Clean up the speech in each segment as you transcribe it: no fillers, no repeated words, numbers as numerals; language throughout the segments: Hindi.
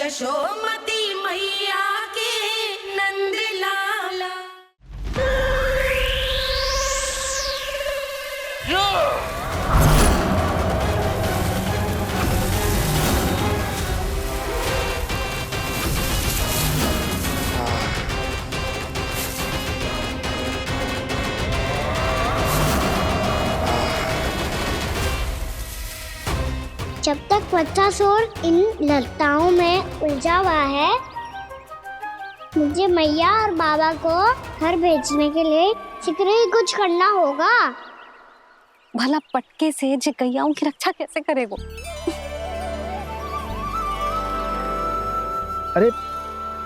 यशोमती मैया के नंद लाला। जब तक बच्चासुर इन लताओं में उलझा हुआ है, मुझे मैया और बाबा को घर भेजने के लिए शीघ्र ही कुछ करना होगा। भला पटके से जिगैयाओं की रक्षा कैसे करेगो? अरे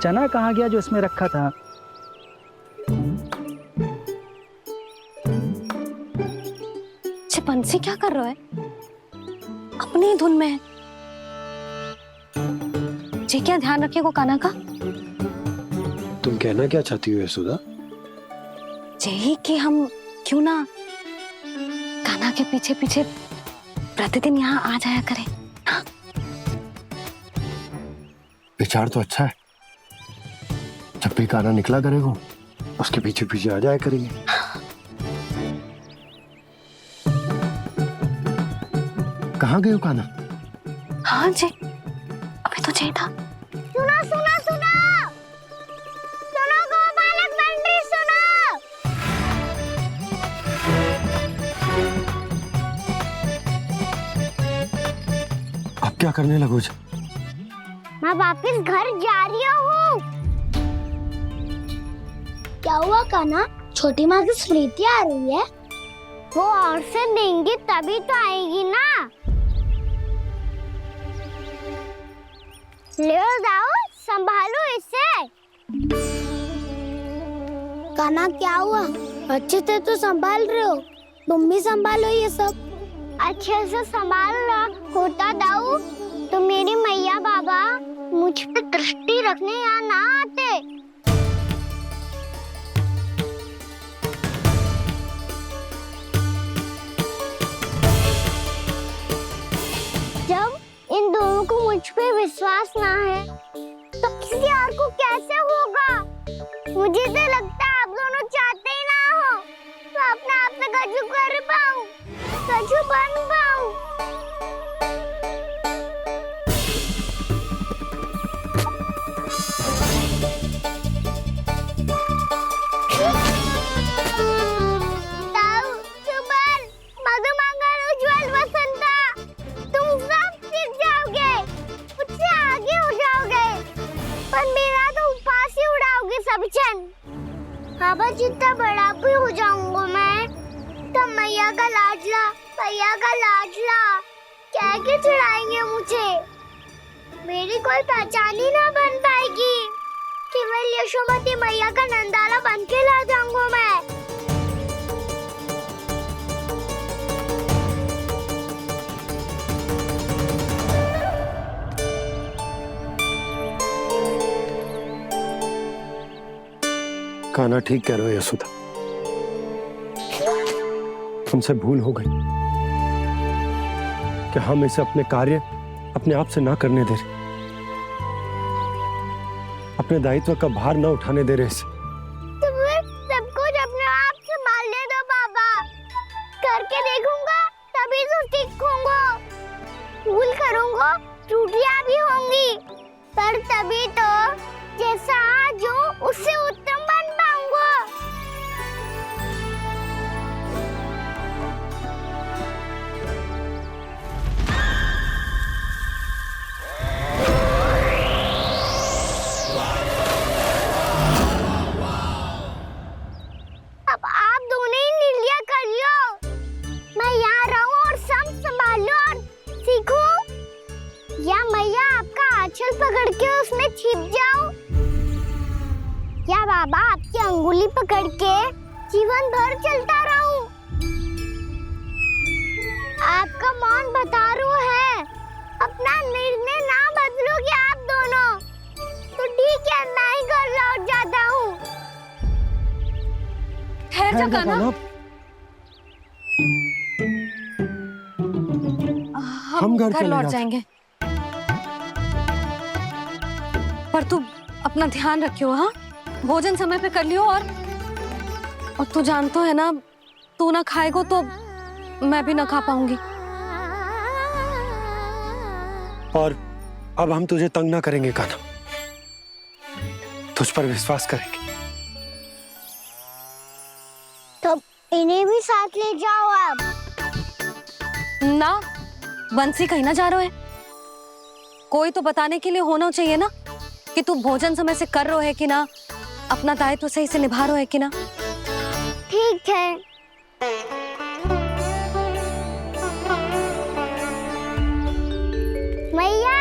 चना कहाँ गया जो इसमें रखा था? बंसी क्या कर रहा है? अपनी धुन में है। जी क्या ध्यान रखिएगा कान्हा का। तुम कहना क्या चाहती हो यशोदा? यही कि हम क्यों ना कान्हा के पीछे पीछे प्रतिदिन यहाँ आ जाया करें। हाँ? विचार तो अच्छा है। जब भी कान्हा निकला करेगा उसके पीछे पीछे आ जाया करेंगे। कहाँ गए हो कान्हा? हाँ जी, अभी तो चाहिए था। सुनो सुनो सुनो सुनो गोपालक बंटी सुनो। अब क्या करने लगोगे? मैं वापस घर जा रही हूँ। क्या हुआ कान्हा? छोटी माँ की स्मृति आ रही है। वो और से देंगी तभी तो आएगी ना। ले जाओ, संभालो इसे। कान्हा क्या हुआ? अच्छे से तो संभाल रहे हो, तुम भी संभालो ये सब। अच्छे से संभालना होता दाऊ तो मेरी मैया बाबा मुझ पे दृष्टि रखने यहाँ ना आते। जब इन दोनों को मुझ पे विश्वास ना है तो किसी और को कैसे होगा? मुझे तो लगता है आप दोनों चाहते ही ना हो तो अपने आप से गजू कर पाऊं, गजू बन पाऊं। बाबा जितना बड़ा भी हो जाऊंगा मैं तब मैया का लाडला कह के चिढ़ाएंगे मुझे। मेरी कोई पहचान ही ना बन पाएगी। केवल यशोमती मैया का नंदाला बन के ला जाऊंगा मैं। कान्हा ठीक कह रहे हो यशोदा, तुमसे भूल हो गई कि हम इसे अपने कार्य अपने आप से ना करने दे रहे, अपने दायित्व का भार ना उठाने दे रहे इसे। तो फिर सब कुछ अपने आप से संभालने दो बाबा, करके देखूंगा तभी तो सीखूंगा। भूल करूंगा, त्रुटियां भी होंगी, पर तभी तो जैसा आज हूँ उससे उत्तम बन पाऊंगा। अब आप दोनों ही निर्णय कर लो। मैं यहाँ रहूं और सब संभालूं और सीखूं, या मैया आपका आंचल पकड़ के उसमें छिप जाऊं, या बाबा आपकी अंगुली पकड़ के जीवन भर चलता रहूं। आपका मौन बतारू है, अपना निर्णय ना बदलोगे आप दोनों तो ठीक है, मैं ही घर लौट जाता हूँ। ठहर जा कान्हा, हम घर लौट जाएंगे। पर तू अपना ध्यान रखियो। हाँ, भोजन समय पे कर लियो। और तू जानतो है ना, तू ना खाएगो तो मैं भी ना खा पाऊंगी। और अब हम तुझे तंग ना करेंगे कान्हा, तुझ पर विश्वास करेंगे। तो इन्हें भी साथ ले जाओ अब। ना, बंसी कहीं ना जा रहे है। कोई तो बताने के लिए होना चाहिए ना कि तू भोजन समय से कर रहा है कि ना, अपना दायित्व सही से निभा रहा है कि ना। ठीक है। मैया,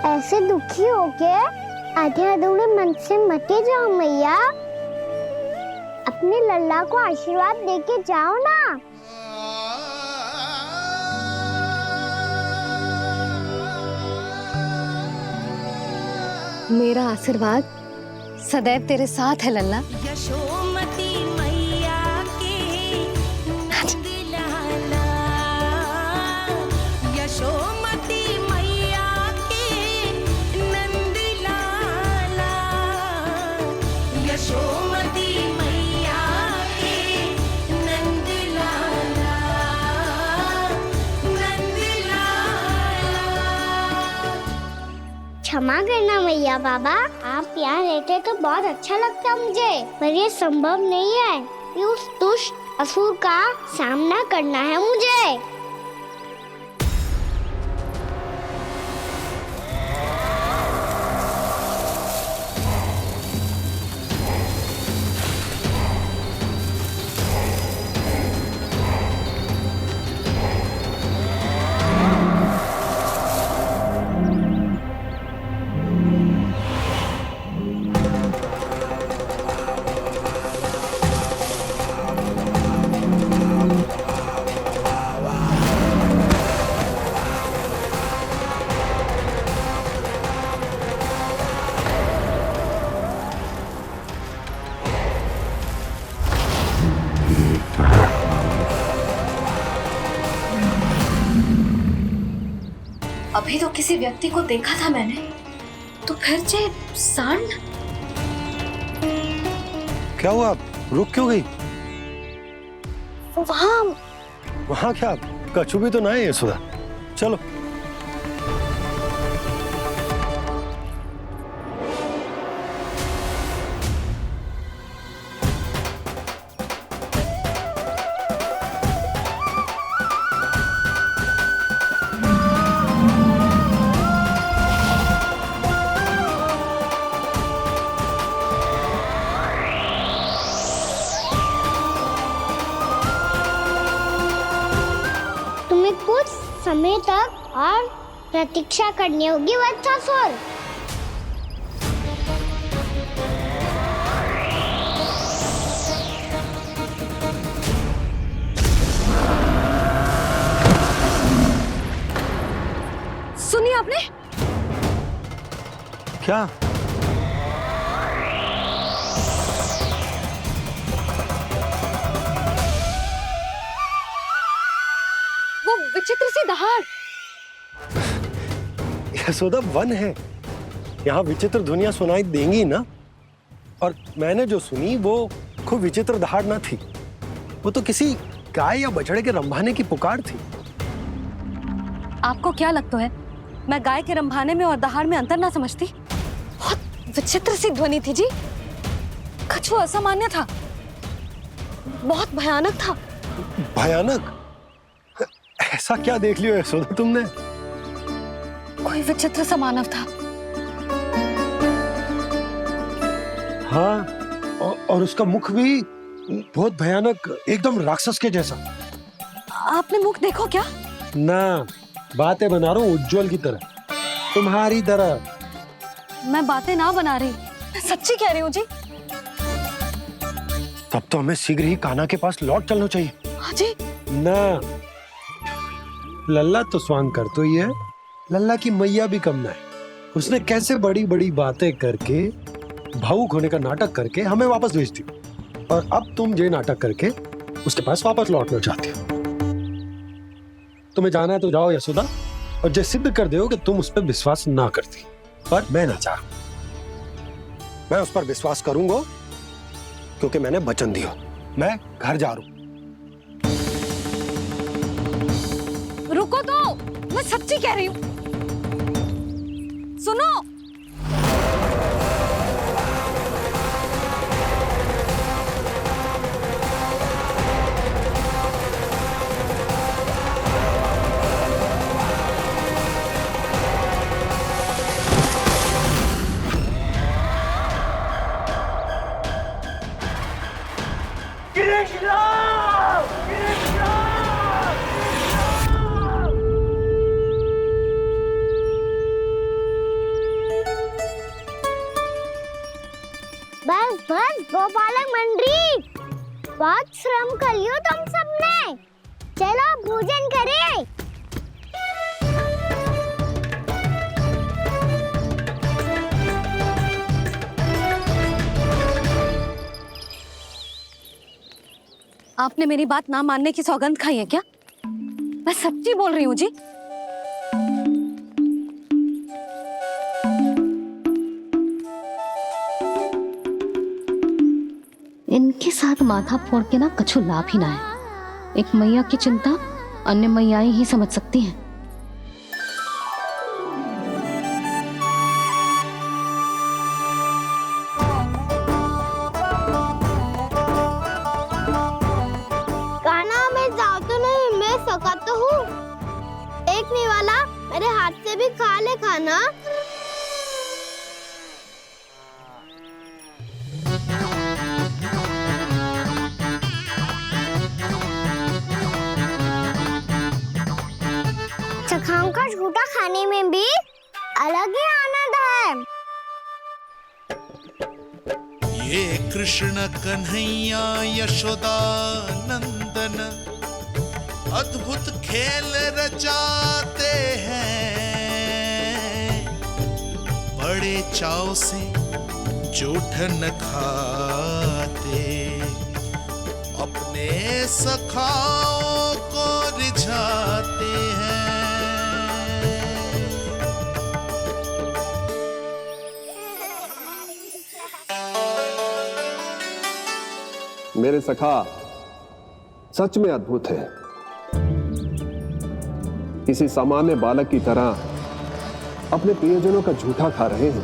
ऐसे दुखी हो के आधे अधूरे मन से मत जाओ मैया। अपने लल्ला को आशीर्वाद देके जाओ ना। मेरा आशीर्वाद सदैव तेरे साथ है लल्ला। यशोमती मैया के नंद लाला, यशोमती मैया के नंद लाला, यशोमती मैया के नंद लाला, नंद लाला। क्षमा करना मैया बाबा, आप यहाँ रहते तो बहुत अच्छा लगता मुझे, पर ये संभव नहीं है कि उस दुष्ट असुर का सामना करना है मुझे। अभी तो किसी व्यक्ति को देखा था मैंने, तो फिर जे सांड। क्या हुआ, रुक क्यों गई? वहाँ क्या, कछु भी तो ना है यशोदा। चलो। तुम्हें कुछ समय तक और प्रतीक्षा करनी होगी वत्सासुर। सुनी आपने? क्या? वो विचित्र सी दहाड़। यशोदा, वन है, यहाँ विचित्र ध्वनियां सुनाई देंगी ना। और मैंने जो सुनी वो खूब विचित्र दहाड़ ना थी, वो तो किसी गाय या बछड़े के रंभाने की पुकार थी। आपको क्या लगता है मैं गाय के रंभाने में और दहाड़ में अंतर ना समझती? बहुत विचित्र सी ध्वनि थी जी, कछु असामान्य था, बहुत भयानक था। भयानक? ऐसा क्या देख लियो यशोदा तुमने? कोई विचित्र सा मानव था। हाँ, और उसका मुख भी बहुत भयानक, एकदम राक्षस के जैसा। आपने मुख देखो क्या? ना, बातें बना रहा हूँ उज्जवल की तरह, तुम्हारी तरह। मैं बातें ना बना रही, मैं सच्ची कह रही हूँ जी। तब तो हमें शीघ्र ही कान्हा के पास लौट चलना चाहिए। हाँ जी। ना, लल्ला तो स्वांग कर तो ही है, लल्ला की मैया भी कम ना है। उसने कैसे बड़ी बड़ी बातें करके, भावुक होने का नाटक करके हमें वापस भेज दी, और अब तुम ये नाटक करके उसके पास वापस लौटना चाहती हो। तुम्हें जाना है तो जाओ यशोदा, और जो सिद्ध कर दो कि तुम उस पर विश्वास ना करती। पर मैं ना चाहूं, मैं उस पर विश्वास करूंगा क्योंकि मैंने वचन दिया। मैं घर जा रहा हूं। रुको तो, मैं सच्ची कह रही हूँ। सुनो, बस बस गोपालक मंडली, बहुत श्रम कर लियो तुम सबने। चलो भोजन करें। आपने मेरी बात ना मानने की सौगंध खाई है क्या? मैं सच्ची बोल रही हूँ जी। इनके साथ माथा फोड़ के ना कछु लाभ ही ना है। एक मैया की चिंता अन्य मैयाएं ही समझ सकती हैं। कान्हा, मैं जाऊँ तो नहीं, मैं सका तो हूँ। एक नहीं वाला मेरे हाथ से भी खा ले खाना। चखाओं का झूठा खाने में भी अलग ही आनंद है। ये कृष्ण कन्हैया यशोदा नंदन अद्भुत खेल रचाते हैं, बड़े चाव से जूठन खाते, अपने सखाओं को रिझाते हैं। मेरे सखा सच में अद्भुत है। किसी सामान्य बालक की तरह अपने प्रियजनों का झूठा खा रहे हैं,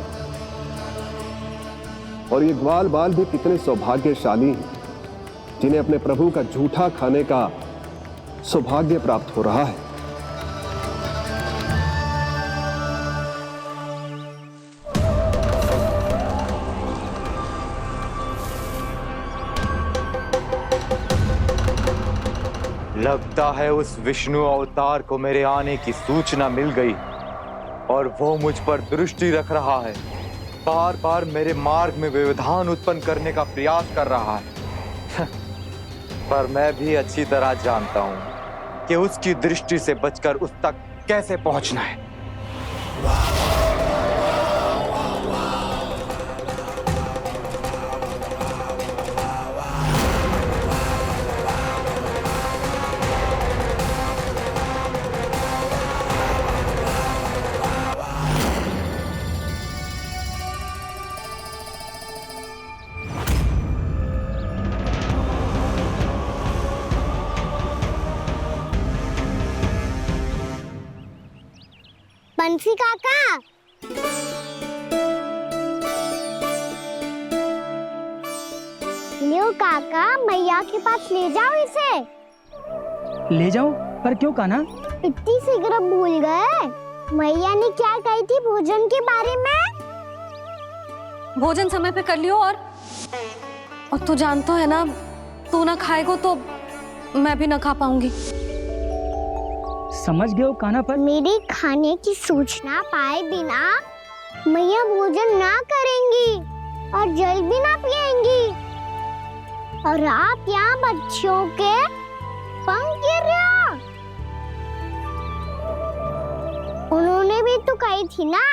और ये ग्वाल बाल भी कितने सौभाग्यशाली हैं जिन्हें अपने प्रभु का झूठा खाने का सौभाग्य प्राप्त हो रहा है। लगता है उस विष्णु अवतार को मेरे आने की सूचना मिल गई और वो मुझ पर दृष्टि रख रहा है। बार बार मेरे मार्ग में व्यवधान उत्पन्न करने का प्रयास कर रहा है। पर मैं भी अच्छी तरह जानता हूं कि उसकी दृष्टि से बचकर उस तक कैसे पहुंचना है। बंसी काका, लियो काका, मैया के पास ले जाओ इसे। ले जाओ? पर क्यों कान्हा? इतनी शीघ्र भूल गए? मैया ने क्या कही थी भोजन के बारे में? भोजन समय पे कर लियो, और तू जानता है ना, तू ना खाएगा तो मैं भी ना खा पाऊंगी। समझ गए हो कान्हा? पर मेरे खाने की सूचना पाए बिना मैया भोजन ना करेंगी और जल भी ना पिएंगी, और आप यहाँ बच्चों के पंख गिर रहे हो। उन्होंने भी तो कही थी ना,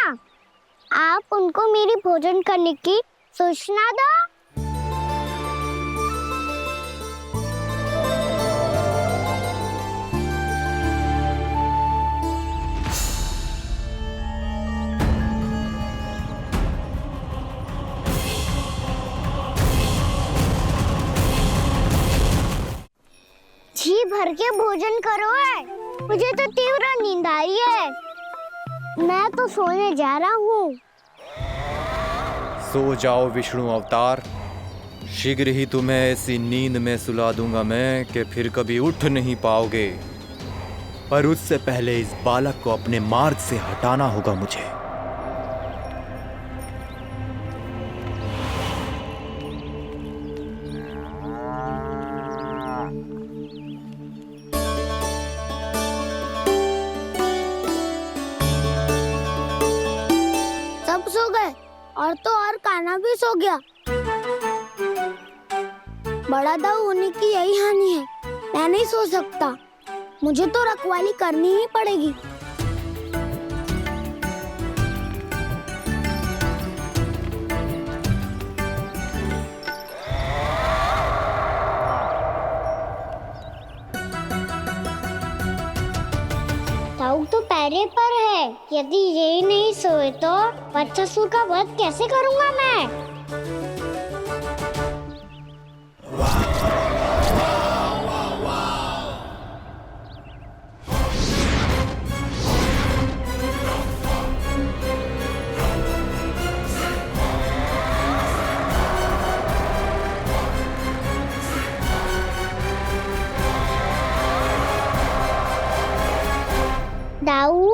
आप उनको मेरी भोजन करने की सूचना दो। जी भर के भोजन करो है। मुझे तो तीव्र नींद आ रही है। मैं तो सोने जा रहा हूँ। सो जाओ विष्णु अवतार, शीघ्र ही तुम्हें ऐसी नींद में सुला दूंगा मैं कि फिर कभी उठ नहीं पाओगे। पर उससे पहले इस बालक को अपने मार्ग से हटाना होगा मुझे। सब सो गए और तो और कान्हा भी सो गया। बड़ा दाऊ होने की यही हानि है। मैं नहीं सो सकता। मुझे तो रखवाली करनी ही पड़ेगी। दाऊ तो पैरे पर है। यदि यही नहीं सोए तो वत्सासुर का वध कैसे करूंगा मैं? दाऊ,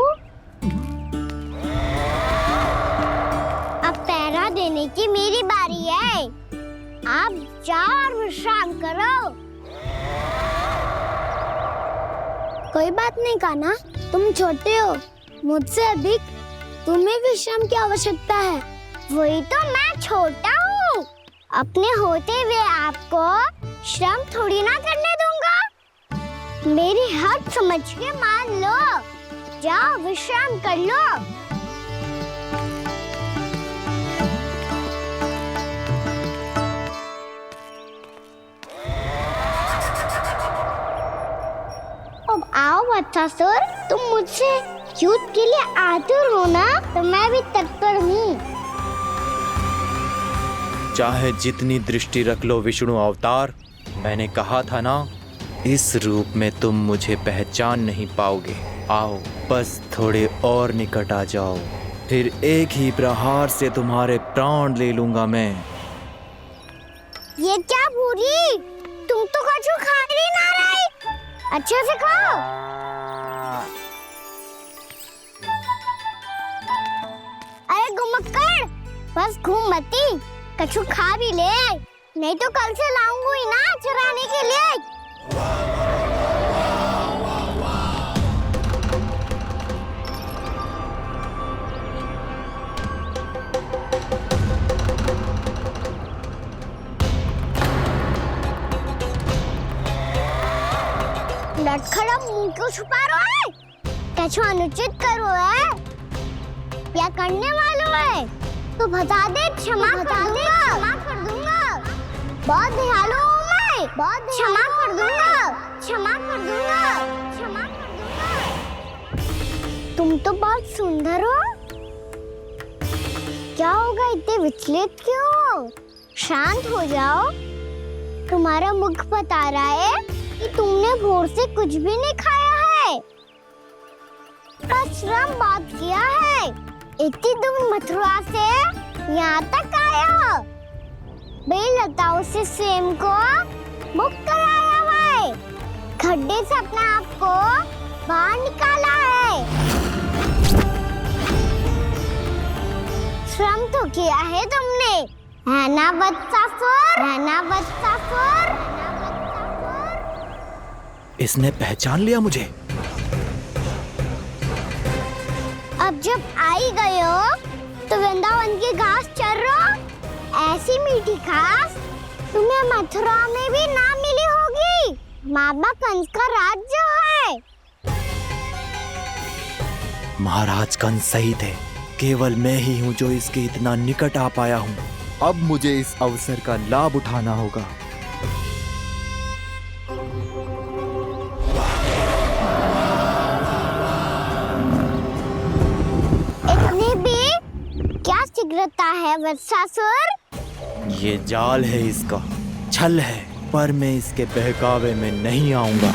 अब पहरा देने की मेरी बारी है। आप जाओ और विश्राम करो। कोई बात नहीं कान्हा, तुम छोटे हो। मुझसे अधिक तुम्हें विश्राम की आवश्यकता है। वही तो मैं छोटा हूँ। अपने होते हुए आपको श्रम थोड़ी ना करने दूंगा। मेरी हद समझ के मान लो। जाओ विश्राम कर लो। अब आओ वत्सासुर, तुम मुझसे युद्ध के लिए आतुर हो ना? तो मैं भी तत्पर हूँ। चाहे जितनी दृष्टि रख लो विष्णु अवतार, मैंने कहा था ना, इस रूप में तुम मुझे पहचान नहीं पाओगे। आओ बस थोड़े और निकट आ जाओ, फिर एक ही प्रहार से तुम्हारे प्राण ले लूंगा मैं। ये क्या बुरी? तुम तो कछु खा ही ना रही। अच्छे से खाओ। अरे घुमक्कड़, बस घूम मती, कछु खा भी ले, नहीं तो कल से लाऊंगी ही ना चराने के लिए। लटखड़ा मुंह क्यों छुपा रहा है? कछु अनुचित करो है या करने वालों है तो बता दे, क्षमा कर दूंगा। बहुत दयालु हूँ मैं, बहुत क्षमा कर दूंगा। तुम तो बहुत सुंदर हो। क्या होगा, इतने विचलित क्यों हो? शांत हो जाओ। तुम्हारा मुख बता रहा है कि तुमने भोर से कुछ भी नहीं खाया है। श्रम बात किया है। इतनी दूर मथुरा से यहाँ तक आया हो। बेलताओं से स्वयं को मुक्त कराया हुआ है। खड्डे से अपने आप को बाहर निकाला है। श्रम तो किया है तुमने, है ना वत्सासुर? इसने पहचान लिया मुझे। अब जब आ ही गए हो तो वृंदावन की घास चर रहो। ऐसी मीठी घास तुम्हें मथुरा में भी ना मिली होगी। मामा कंस का राज्य है। महाराज कंस सही थे, केवल मैं ही हूँ जो इसके इतना निकट आ पाया हूँ। अब मुझे इस अवसर का लाभ उठाना होगा। इतनी भी क्या शीघ्रता है वत्सासुर? ये जाल है इसका, छल है। पर मैं इसके बहकावे में नहीं आऊंगा।